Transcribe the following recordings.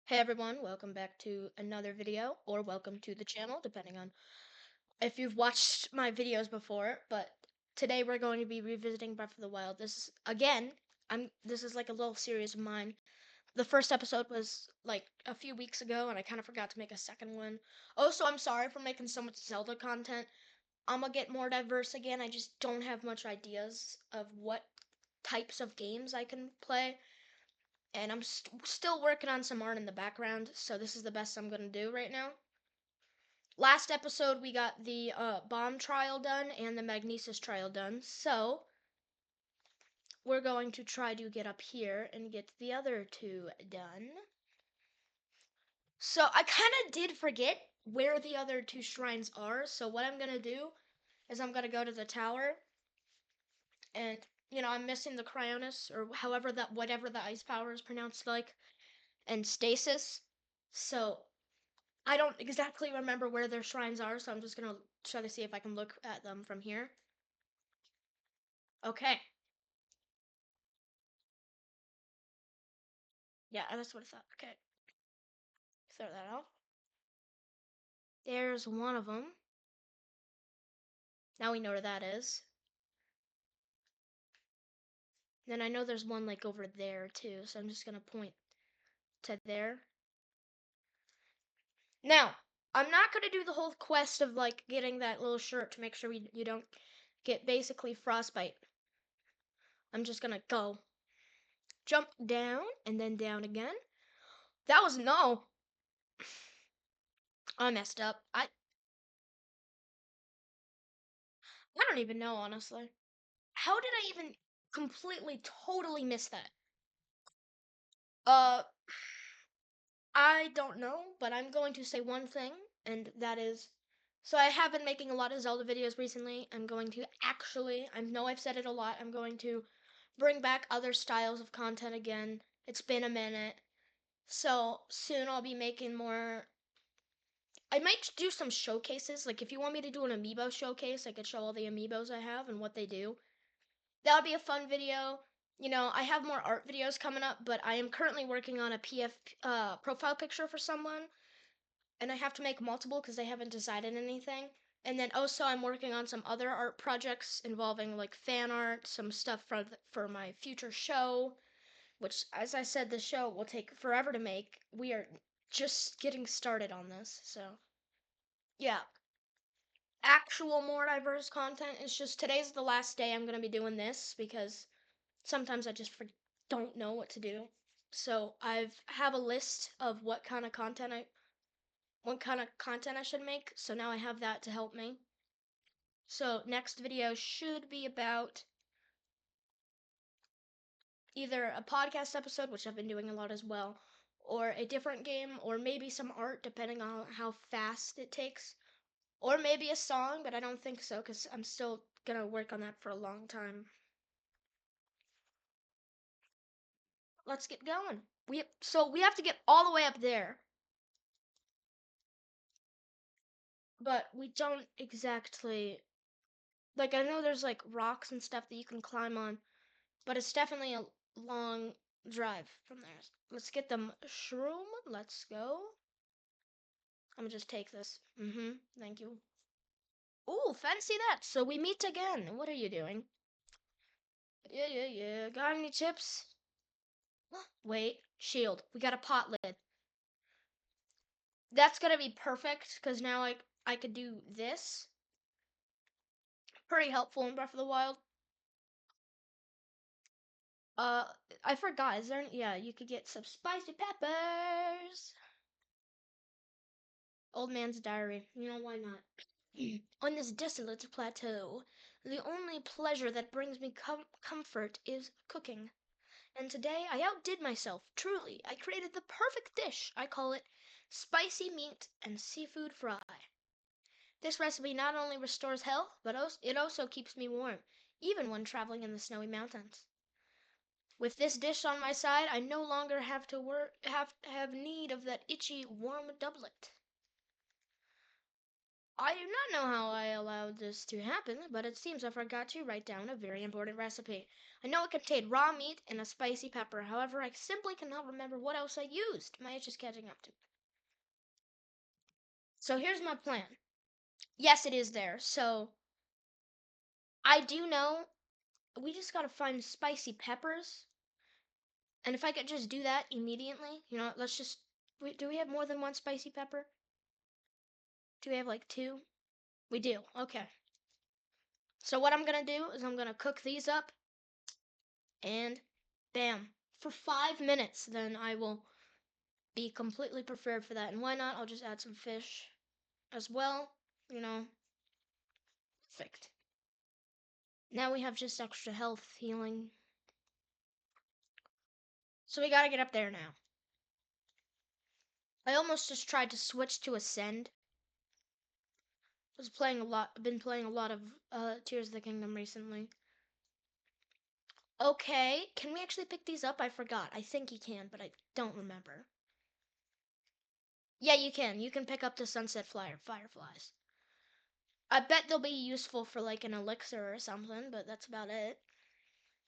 Hey everyone, welcome back to another video, or welcome to the channel, depending on if you've watched my videos before. But today we're going to be revisiting Breath of the Wild. This is like a little series of mine. The first episode was like a few weeks ago, and I kind of forgot to make a second one. Also, I'm sorry for making so much Zelda content. I'm gonna get more diverse again. I just don't have much ideas of what types of games I can play, and I'm still working on some art in the background, so this is the best I'm gonna do right now. Last episode we got the bomb trial done and the magnesis trial done, so we're going to try to get up here and get the other two done. So I kind of did forget where the other two shrines are, so what I'm gonna do is I'm gonna go to the tower, and I'm missing the Cryonis, or whatever the ice power is pronounced like, and stasis. So I don't exactly remember where their shrines are, so I'm just gonna try to see if I can look at them from here. Okay. Yeah, that's what I thought. Okay. Throw that out. There's one of them. Now we know where that is. Then I know there's one like over there too, so I'm just gonna point to there. Now, I'm not gonna do the whole quest of like getting that little shirt to make sure you don't get basically frostbite. I'm just gonna go jump down and then down again. That was no. I messed up. I don't even know, honestly. How did I even completely, totally miss that? Uh, I don't know, but I'm going to say one thing, and that is, so I have been making a lot of Zelda videos recently. I'm going to actually, I know I've said it a lot, I'm going to bring back other styles of content again. It's been a minute. So soon I'll be making more. I might do some showcases. Like if you want me to do an amiibo showcase, I could show all the amiibos I have and what they do. That would be a fun video. I have more art videos coming up, but I am currently working on a PF profile picture for someone, and I have to make multiple because they haven't decided anything. And then also I'm working on some other art projects involving like fan art, some stuff for my future show, which, as I said, the show will take forever to make. We are just getting started on this, so yeah. Actual more diverse content. It's just today's the last day I'm gonna be doing this because sometimes I just don't know what to do. So I've have a list of what kind of content I should make. So now I have that to help me. So next video should be about either a podcast episode, which I've been doing a lot as well, or a different game, or maybe some art depending on how fast it takes, or maybe a song, but I don't think so because I'm still gonna work on that for a long time. Let's get going. We have to get all the way up there, but we don't exactly, like, I know there's like rocks and stuff that you can climb on, but it's definitely a long drive from there. Let's get the mushroom. Let's go. I'm gonna just take this. Thank you. Ooh, fancy that. So we meet again. What are you doing? Yeah, yeah, yeah. Got any chips? Wait, shield. We got a pot lid. That's gonna be perfect because now I could do this. Pretty helpful in Breath of the Wild. Uh, I forgot. Is there? Yeah, you could get some spicy peppers. Old man's diary. Why not? On this desolate plateau, the only pleasure that brings me comfort is cooking. And today I outdid myself. Truly, I created the perfect dish. I call it spicy meat and seafood fry. This recipe not only restores health, but it also keeps me warm, even when traveling in the snowy mountains. With this dish on my side, I no longer have need of that itchy warm doublet. I do not know how I allowed this to happen, but it seems I forgot to write down a very important recipe. I know it contained raw meat and a spicy pepper. However, I simply cannot remember what else I used. My age is catching up to me. So here's my plan. Yes, it is there. So I do know we just gotta find spicy peppers. And if I could just do that immediately, let's just. Do we have more than one spicy pepper? Do we have like two? We do. Okay. So what I'm gonna do is I'm gonna cook these up and bam. For 5 minutes, then I will be completely prepared for that. And why not? I'll just add some fish as well. You know, perfect. Now we have just extra health healing. So we gotta get up there now. I almost just tried to switch to Ascend. I've been playing a lot of Tears of the Kingdom recently. Okay, can we actually pick these up? I forgot. I think you can, but I don't remember. Yeah, you can. You can pick up the Sunset Fireflies. I bet they'll be useful for like an elixir or something, but that's about it.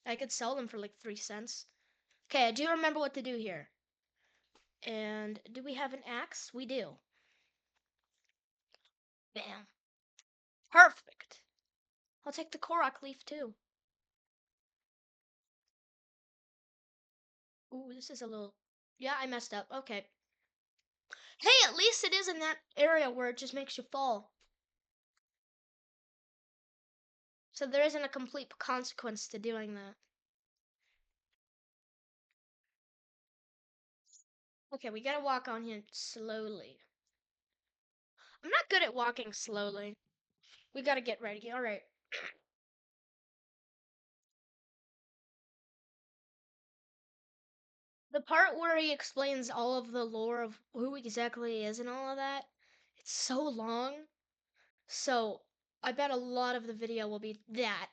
I could sell them for like 3 cents. Okay, I do remember what to do here. And do we have an axe? We do. Bam. Perfect. I'll take the Korok leaf too. Ooh, this is a little... Yeah, I messed up. Okay. Hey, at least it is in that area where it just makes you fall. So there isn't a complete consequence to doing that. Okay, we gotta walk on here slowly. I'm not good at walking slowly. We gotta get ready. All right. The part where he explains all of the lore of who exactly he is and all of that, it's so long. So I bet a lot of the video will be that.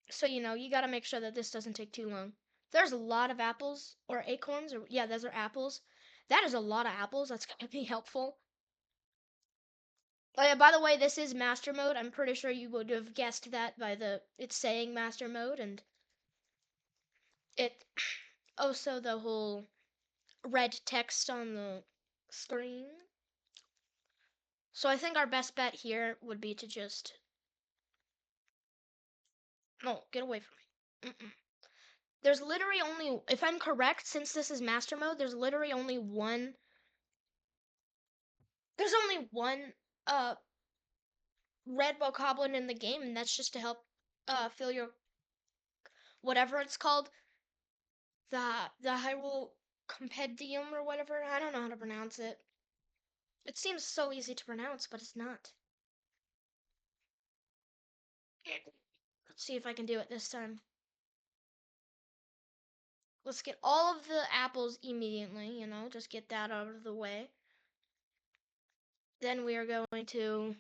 So, you gotta make sure that this doesn't take too long. There's a lot of apples or acorns, or yeah, those are apples. That is a lot of apples. That's gonna be helpful. Oh yeah, by the way, this is master mode. I'm pretty sure you would have guessed that by it's saying master mode, and it also the whole red text on the screen. So I think our best bet here would be to just... No, get away from me. There's literally only, if I'm correct, since this is master mode, there's literally only one... There's only one red bokoblin in the game, and that's just to help fill your... Whatever it's called. The Hyrule Compendium or whatever. I don't know how to pronounce it. It seems so easy to pronounce, but it's not. Let's see if I can do it this time. Let's get all of the apples immediately, just get that out of the way. Then we are going to...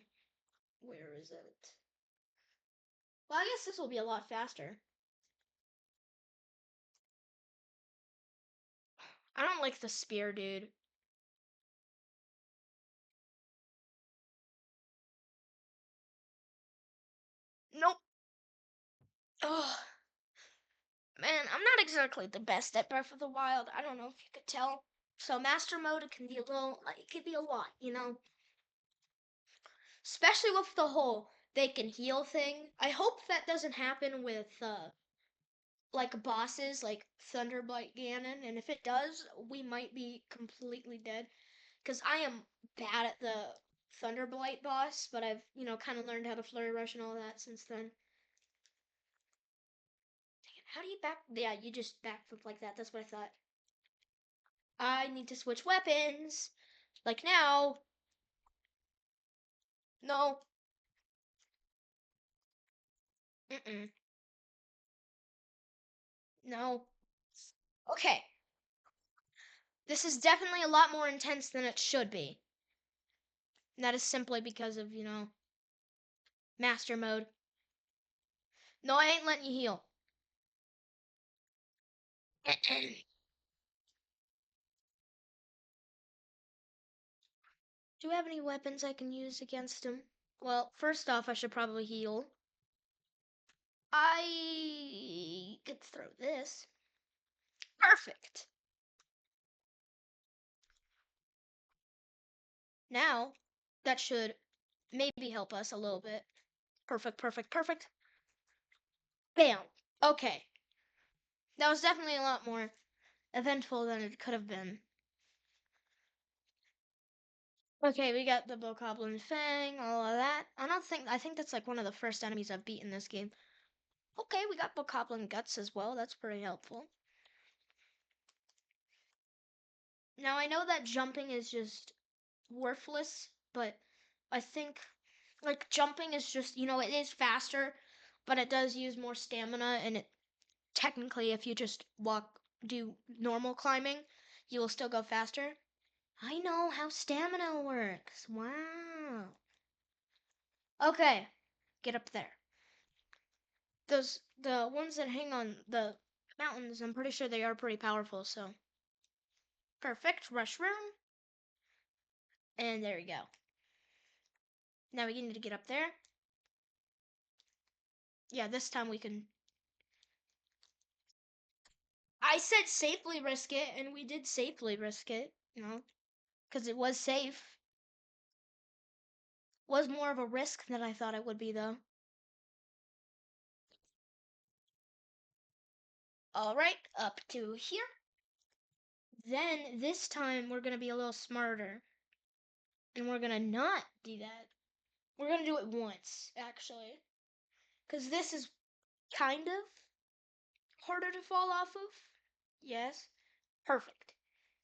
Where is it? Well, I guess this will be a lot faster. I don't like the spear, dude. Nope. Ugh. Man, I'm not exactly the best at Breath of the Wild. I don't know if you could tell. So master mode, it can be a little, like, it can be a lot. Especially with the whole they can heal thing. I hope that doesn't happen with like bosses like Thunderblight Ganon, and if it does, we might be completely dead. Because I am bad at the Thunderblight boss, but I've, kind of learned how to flurry rush and all that since then. Dang it, how do you back? Yeah, you just backflip like that. That's what I thought. I need to switch weapons. Like now. No. Mm-mm. No. Okay. This is definitely a lot more intense than it should be. And that is simply because of, master mode. No, I ain't letting you heal. Do you have any weapons I can use against him? Well, first off, I should probably heal. I could throw this. Perfect. Now, that should maybe help us a little bit. Perfect, perfect, perfect. Bam. Okay. That was definitely a lot more eventful than it could have been. Okay, we got the Bokoblin Fang, all of that. I think that's like one of the first enemies I've beaten this game. Okay, we got Bokoblin Guts as well. That's pretty helpful. Now I know that jumping is just worthless, but I think like jumping is just, it is faster, but it does use more stamina and it technically if you just do normal climbing, you will still go faster. I know how stamina works. Wow. Okay, get up there. The ones that hang on the mountains, I'm pretty sure they are pretty powerful, so perfect. Rush room. And there we go. Now we need to get up there. Yeah, this time we can. I said safely risk it, and we did safely risk it, because it was safe. Was more of a risk than I thought it would be, though. All right, up to here. Then this time we're gonna be a little smarter, and we're gonna not do that. We're gonna do it once, actually, because this is kind of harder to fall off of. Yes, perfect.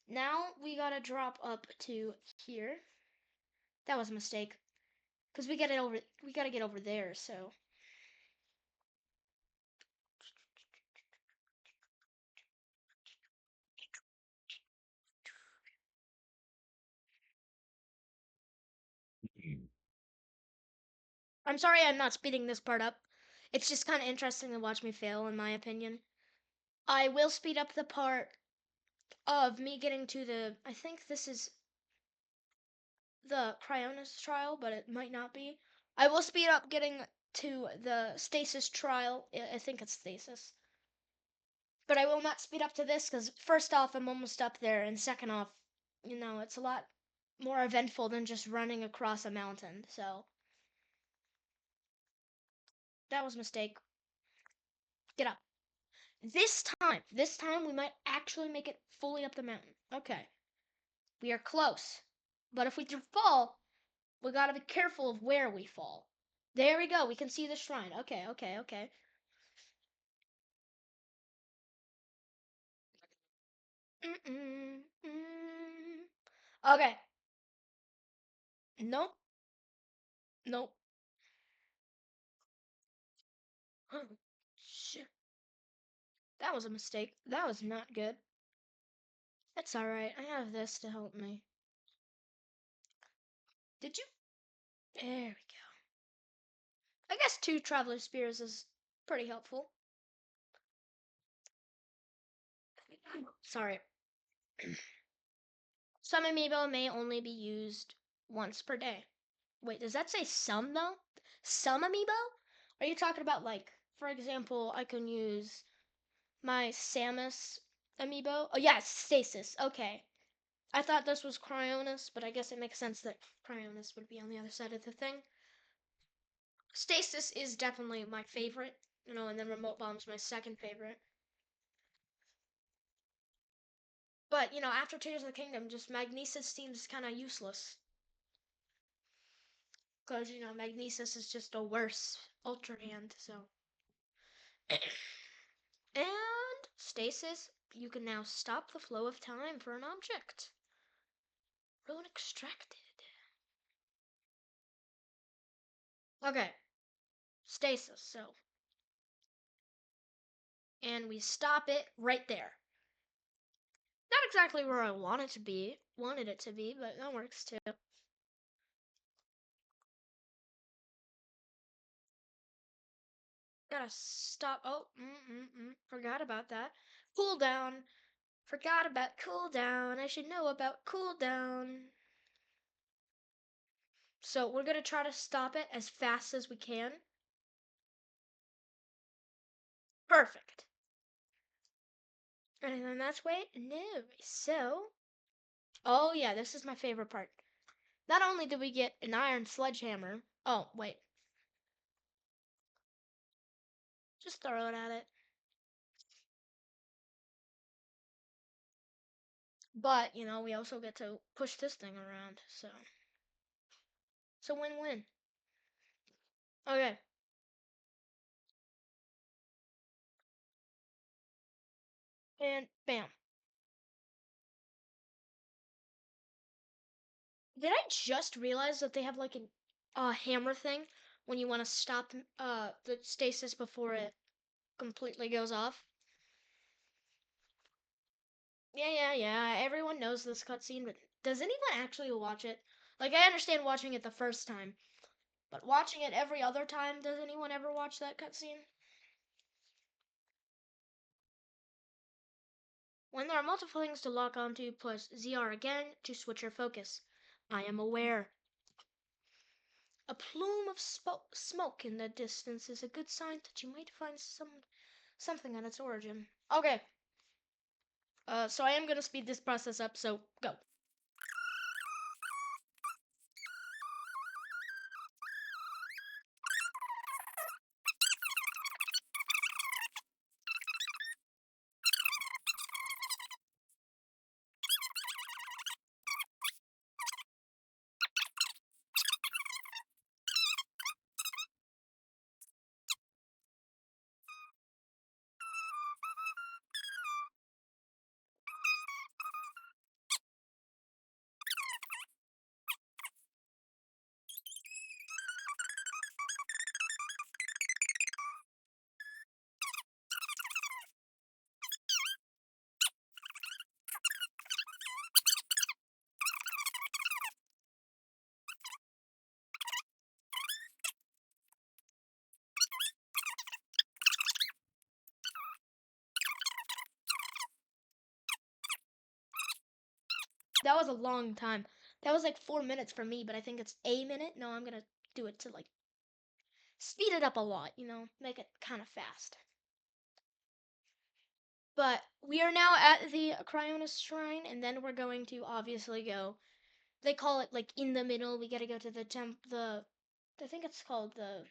Now we gotta drop up to here. That was a mistake, because we gotta get over there, so. I'm sorry I'm not speeding this part up. It's just kind of interesting to watch me fail, in my opinion. I will speed up the part of me getting to I think this is the Cryonis trial, but it might not be. I will speed up getting to the Stasis trial. I think it's Stasis. But I will not speed up to this because, first off, I'm almost up there, and second off, it's a lot more eventful than just running across a mountain. So, that was a mistake. Get up. This time we might actually make it fully up the mountain. Okay. We are close. But if we do fall, we gotta be careful of where we fall. There we go. We can see the shrine. Okay, okay, okay. Okay. Nope. Nope. Shit. That was a mistake. That was not good. That's alright. I have this to help me. Did you? There we go. I guess 2 Traveler Spears is pretty helpful. Sorry. Some amiibo may only be used once per day. Wait, does that say some though? Some amiibo? Are you talking about like, for example, I can use my Samus amiibo? Oh yeah, Stasis. Okay. I thought this was Cryonis, but I guess it makes sense that Cryonis would be on the other side of the thing. Stasis is definitely my favorite, and then Remote Bomb's my second favorite. But, after Tears of the Kingdom, just Magnesis seems kind of useless. Because, Magnesis is just a worse Ultra Hand, so. And Stasis, you can now stop the flow of time for an object. Ruin extracted. Okay, Stasis, so. And we stop it right there. Not exactly where I wanted it to be, but that works too. Gotta stop. Oh, forgot about that. Cooldown. Forgot about cooldown. I should know about cooldown. So we're gonna try to stop it as fast as we can. Perfect. And that's wait. No. So, oh yeah, this is my favorite part. Not only do we get an iron sledgehammer. Oh wait, just throw it at it. But you know, we also get to push this thing around. So it's a win-win. Okay. And bam. Did I just realize that they have like a hammer thing when you want to stop the stasis before it completely goes off? Yeah. Everyone knows this cutscene, but does anyone actually watch it? Like, I understand watching it the first time, but watching it every other time, does anyone ever watch that cutscene? When there are multiple things to lock onto, plus ZR again to switch your focus. I am aware. A plume of smoke in the distance is a good sign that you might find something on its origin. Okay. So I am gonna speed this process up, so go. That was a long time. That was like 4 minutes for me, but I think it's a minute. No, I'm gonna do it to like speed it up a lot, you know, make it kind of fast. But we are now at the Cryonis Shrine, and then we're going to obviously go. They call it like in the middle. We gotta go to I think it's called the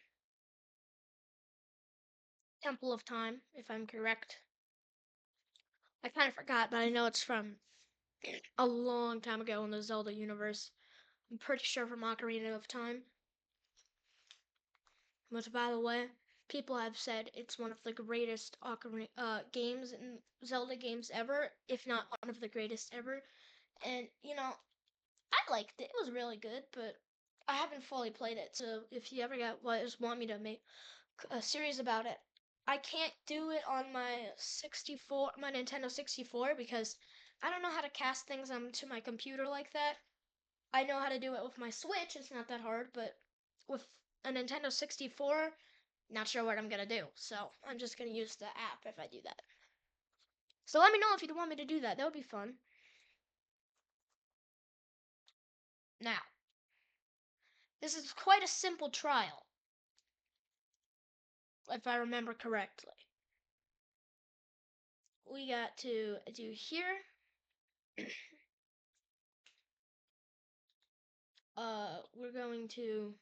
Temple of Time, if I'm correct. I kind of forgot, but I know it's from a long time ago in the Zelda universe. I'm pretty sure from Ocarina of Time. Which, by the way, people have said it's one of the greatest games and Zelda games ever, if not one of the greatest ever. And you know, I liked it. It was really good, but I haven't fully played it. So if you ever want me to make a series about it, I can't do it on my Nintendo 64, because I don't know how to cast things onto my computer like that. I know how to do it with my Switch. It's not that hard, but with a Nintendo 64, not sure what I'm gonna do. So I'm just gonna use the app if I do that. So let me know if you'd want me to do that. That would be fun. Now, this is quite a simple trial, if I remember correctly. We got to do here. We're going to.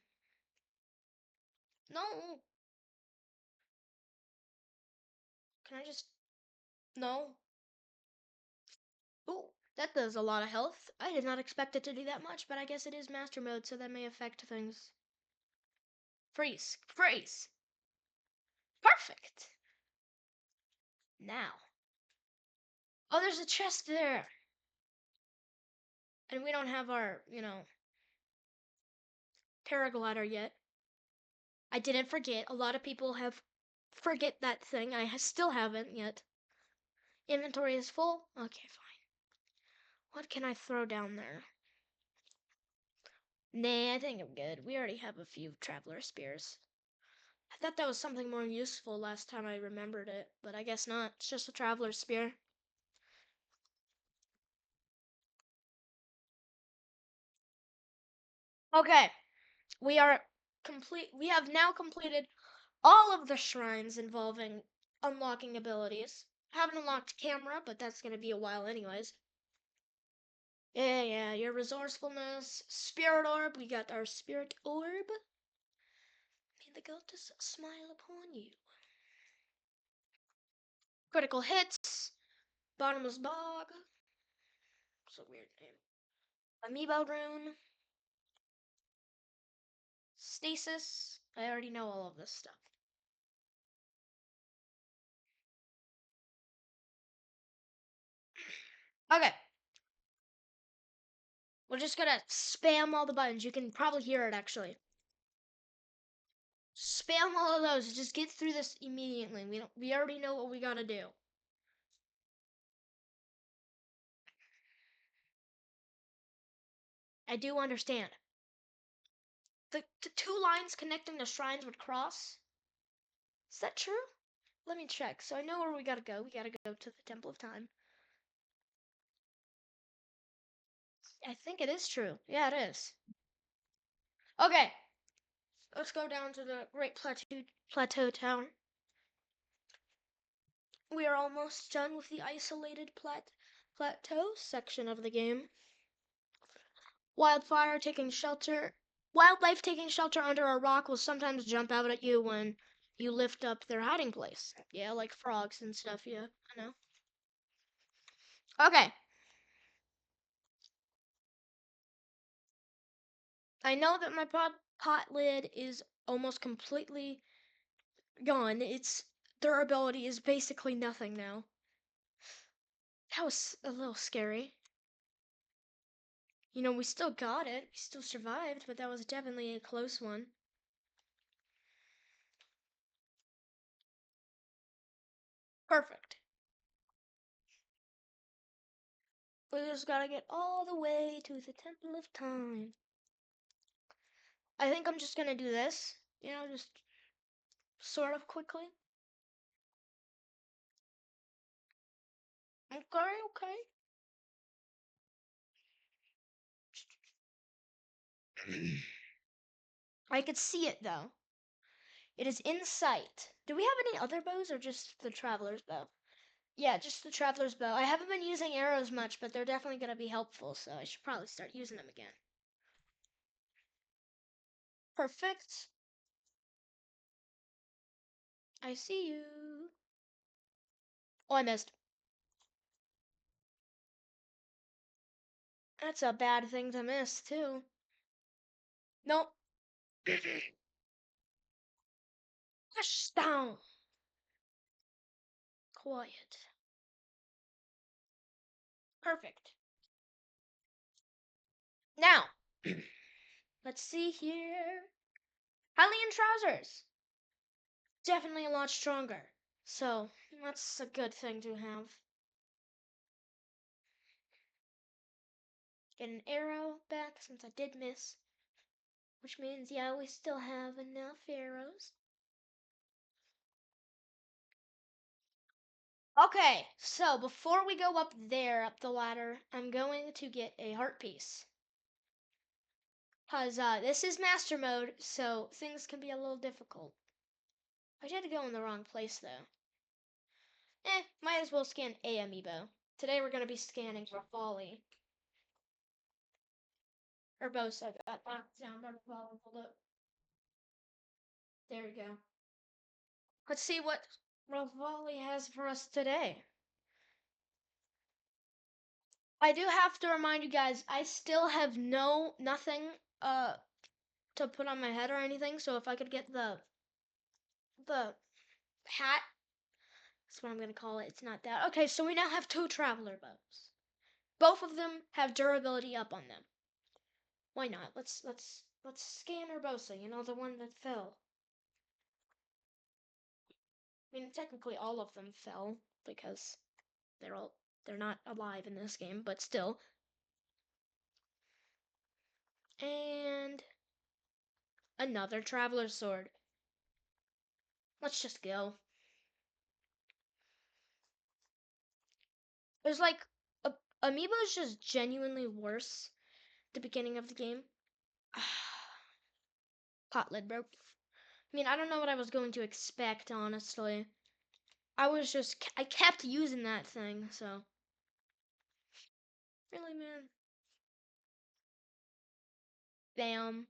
No! Can I just. No. Ooh, that does a lot of health. I did not expect it to do that much, but I guess it is master mode, so that may affect things. Freeze. Freeze! Perfect! Now. Oh, there's a chest there! And we don't have our, paraglider yet. I didn't forget. A lot of people have forget that thing. Still haven't yet. Inventory is full? Okay, fine. What can I throw down there? Nah, I think I'm good. We already have a few traveler spears. I thought that was something more useful last time I remembered it, but I guess not. It's just a traveler spear. Okay, we are complete. We have now completed all of the shrines involving unlocking abilities. Haven't unlocked camera, but that's gonna be a while anyways. Yeah, your resourcefulness, spirit orb. We got our spirit orb. May the goddess smile upon you. Critical hits, bottomless bog. It's a weird name. Amiibo rune, stasis. I already know all of this stuff. Okay. We're just gonna spam all the buttons. You can probably hear it actually. Spam all of those. Just get through this immediately. We already know what we gotta do. I do understand. The two lines connecting the shrines would cross. Is that true? Let me check. So I know where we gotta go. We gotta go to the Temple of Time. I think it is true. Yeah, it is. Okay. Let's go down to the Great Plateau Tower. We are almost done with the isolated plateau section of the game. Wildlife taking shelter under a rock will sometimes jump out at you when you lift up their hiding place. Yeah, like frogs and stuff, yeah, I know. Okay. I know that my pot lid is almost completely gone. Its durability is basically nothing now. That was a little scary. You know, we still got it. We still survived, but that was definitely a close one. Perfect. We just gotta get all the way to the Temple of Time. I think I'm just gonna do this, you know, just sort of quickly. Okay. I could see it though. It is in sight. Do we have any other bows or just the Traveler's bow? Yeah, just the Traveler's bow. I haven't been using arrows much, but they're definitely gonna be helpful, so I should probably start using them again. Perfect. I see you. Oh, I missed. That's a bad thing to miss, too. Nope. Hush down. Quiet. Perfect. Now, let's see here. Hylian trousers. Definitely a lot stronger. So, that's a good thing to have. Get an arrow back since I did miss. Which means, yeah, we still have enough arrows. Okay, so before we go up there, up the ladder, I'm going to get a heart piece. Because this is master mode, so things can be a little difficult. I did go in the wrong place, though. Might as well scan a amiibo. Today we're going to be scanning Rafali. Or both, I got knocked down by Rafali. Hold up. There we go. Let's see what Rafali has for us today. I do have to remind you guys, I still have nothing to put on my head or anything, so if I could get the hat, that's what I'm gonna call it. It's not that. Okay, so we now have two traveler bows. Both of them have durability up on them. Why not? Let's scan Urbosa, you know, the one that fell. I mean, technically all of them fell because they're not alive in this game, but still. And another traveler sword. Let's just go. There's like Amiibo is just genuinely worse at the beginning of the game. Pot lid broke. I mean, I don't know what I was going to expect, honestly. I kept using that thing, so. Really, man? Bam.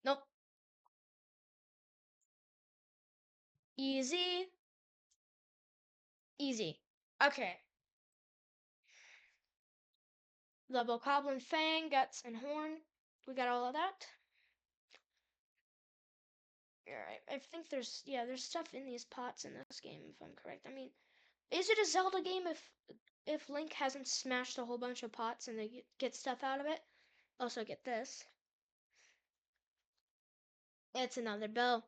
Nope. Easy. Easy. Okay. The Bokoblin Fang, Guts, and Horn. We got all of that. Alright, I think there's stuff in these pots in this game, if I'm correct. I mean, is it a Zelda game if Link hasn't smashed a whole bunch of pots and they get stuff out of it? Also get this. It's another bow.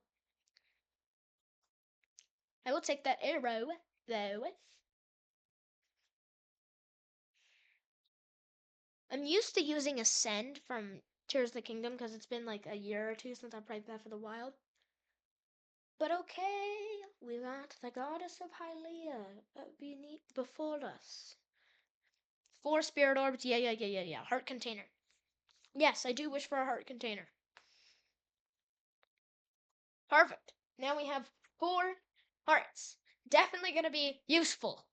I will take that arrow, though. I'm used to using Ascend from Tears of the Kingdom because it's been like a year or two since I played Breath of the Wild. But okay, we got the goddess of Hylia beneath before us. 4 spirit orbs, yeah. Heart container. Yes, I do wish for a heart container. Perfect. Now we have 4 hearts. Definitely gonna be useful.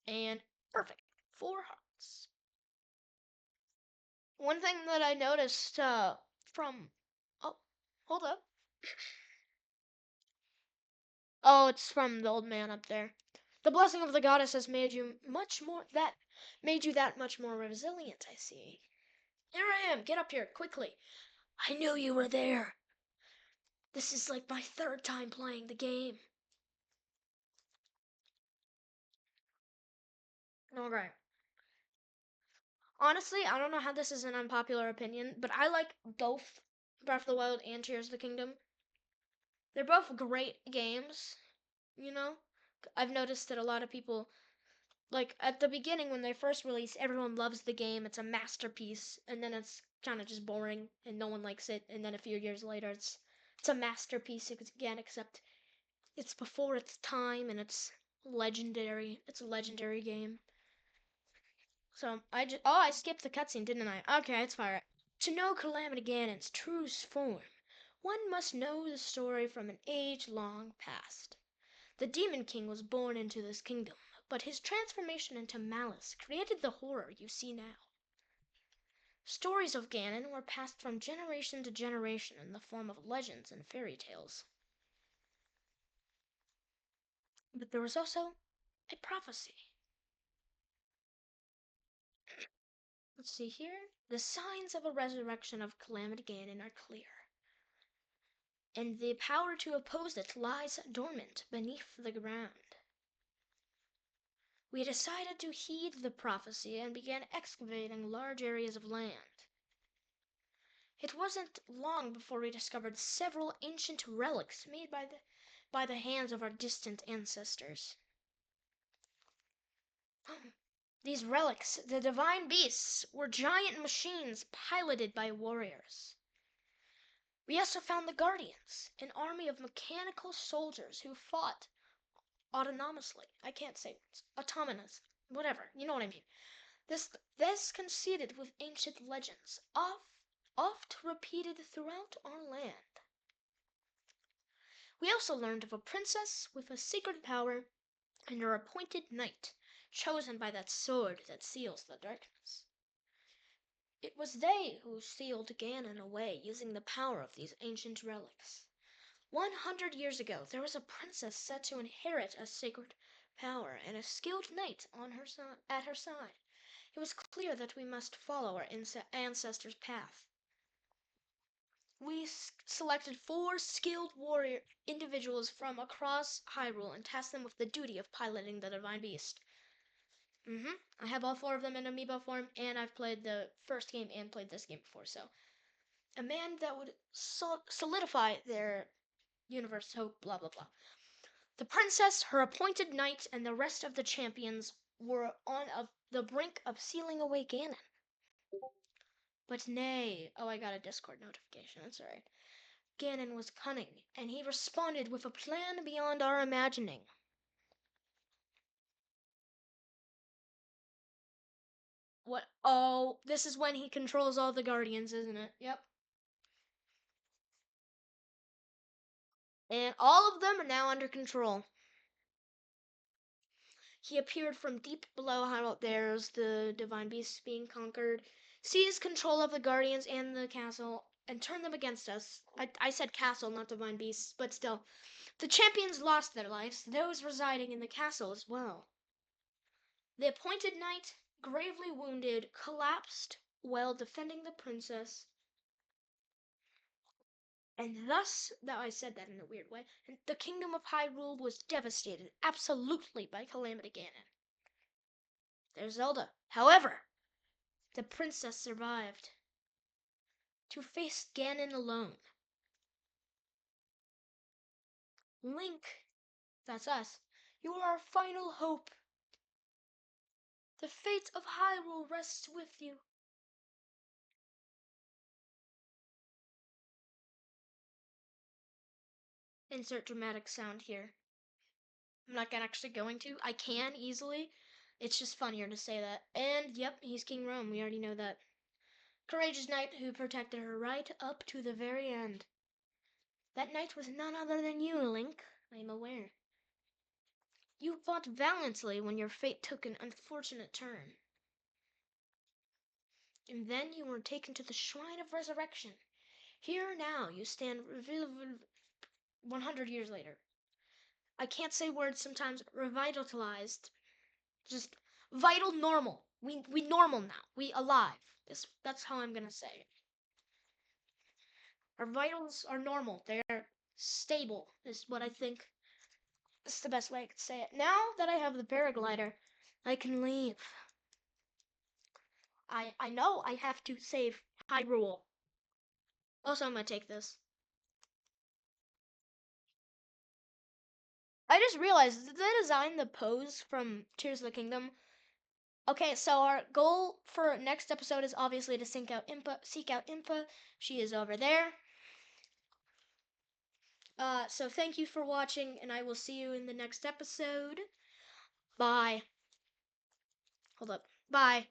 And perfect. 4 hearts. One thing that I noticed from... Oh, hold up. Oh, it's from the old man up there. The blessing of the goddess has made you that much more resilient, I see. Here I am. Get up here, quickly. I knew you were there. This is like my 3rd time playing the game. Alright. Honestly, I don't know how this is an unpopular opinion, but I like both Breath of the Wild and Tears of the Kingdom. They're both great games, you know? I've noticed that a lot of people, like at the beginning when they first release, everyone loves the game. It's a masterpiece, and then it's kind of just boring and no one likes it. And then a few years later, it's a masterpiece again, except it's before its time and it's legendary. It's a legendary game. So I skipped the cutscene, didn't I? Okay, it's fine. To know Calamity Ganon's true form, one must know the story from an age-long past. The Demon King was born into this kingdom, but his transformation into malice created the horror you see now. Stories of Ganon were passed from generation to generation in the form of legends and fairy tales. But there was also a prophecy. Let's see here. The signs of a resurrection of Calamity Ganon are clear, and the power to oppose it lies dormant beneath the ground. We decided to heed the prophecy and began excavating large areas of land. It wasn't long before we discovered several ancient relics made by the hands of our distant ancestors. These relics, the divine beasts, were giant machines piloted by warriors. We also found the Guardians, an army of mechanical soldiers who fought autonomously. I can't say words. Autonomous. Whatever. You know what I mean. This conceded with ancient legends, oft repeated throughout our land. We also learned of a princess with a secret power and her appointed knight, chosen by that sword that seals the darkness. It was they who sealed Ganon away using the power of these ancient relics. 100 years ago, there was a princess set to inherit a sacred power and a skilled knight at her side. It was clear that we must follow our ancestors' path. We selected 4 skilled warrior individuals from across Hyrule and tasked them with the duty of piloting the divine beast. I have all 4 of them in amiibo form, and I've played the first game and played this game before, so a man that would solidify their universe hope, blah blah blah. The princess, her appointed knight, and the rest of the champions were on the brink of sealing away Ganon. But nay, oh, I got a Discord notification, that's alright. Ganon was cunning, and he responded with a plan beyond our imagining. What? Oh, this is when he controls all the Guardians, isn't it? Yep. And all of them are now under control. He appeared from deep below. How there's the divine beasts being conquered. Seized control of the guardians and the castle and turned them against us. I said castle, not divine beasts, but still. The champions lost their lives, those residing in the castle as well. The appointed knight, gravely wounded, collapsed while defending the princess. And thus, though I said that in a weird way, the kingdom of Hyrule was devastated absolutely by Calamity Ganon. There's Zelda. However, the princess survived to face Ganon alone. Link, that's us. You are our final hope. The fate of Hyrule rests with you. Insert dramatic sound here. I'm not actually going to. I can easily. It's just funnier to say that. And yep, he's King Rome. We already know that. Courageous knight who protected her right up to the very end. That knight was none other than you, Link. I am aware. You fought valiantly when your fate took an unfortunate turn. And then you were taken to the Shrine of Resurrection. Here now you stand 100 years later. I can't say words sometimes. Revitalized. Just vital normal. We normal now. We alive. That's how I'm gonna say it. Our vitals are normal. They're stable, is what I think is the best way I could say it. Now that I have the paraglider, I can leave. I know I have to save Hyrule. Also, I'm gonna take this. I just realized, did they design the pose from Tears of the Kingdom? Okay, so our goal for next episode is obviously to seek out Impa. She is over there. So thank you for watching, and I will see you in the next episode. Bye. Hold up. Bye.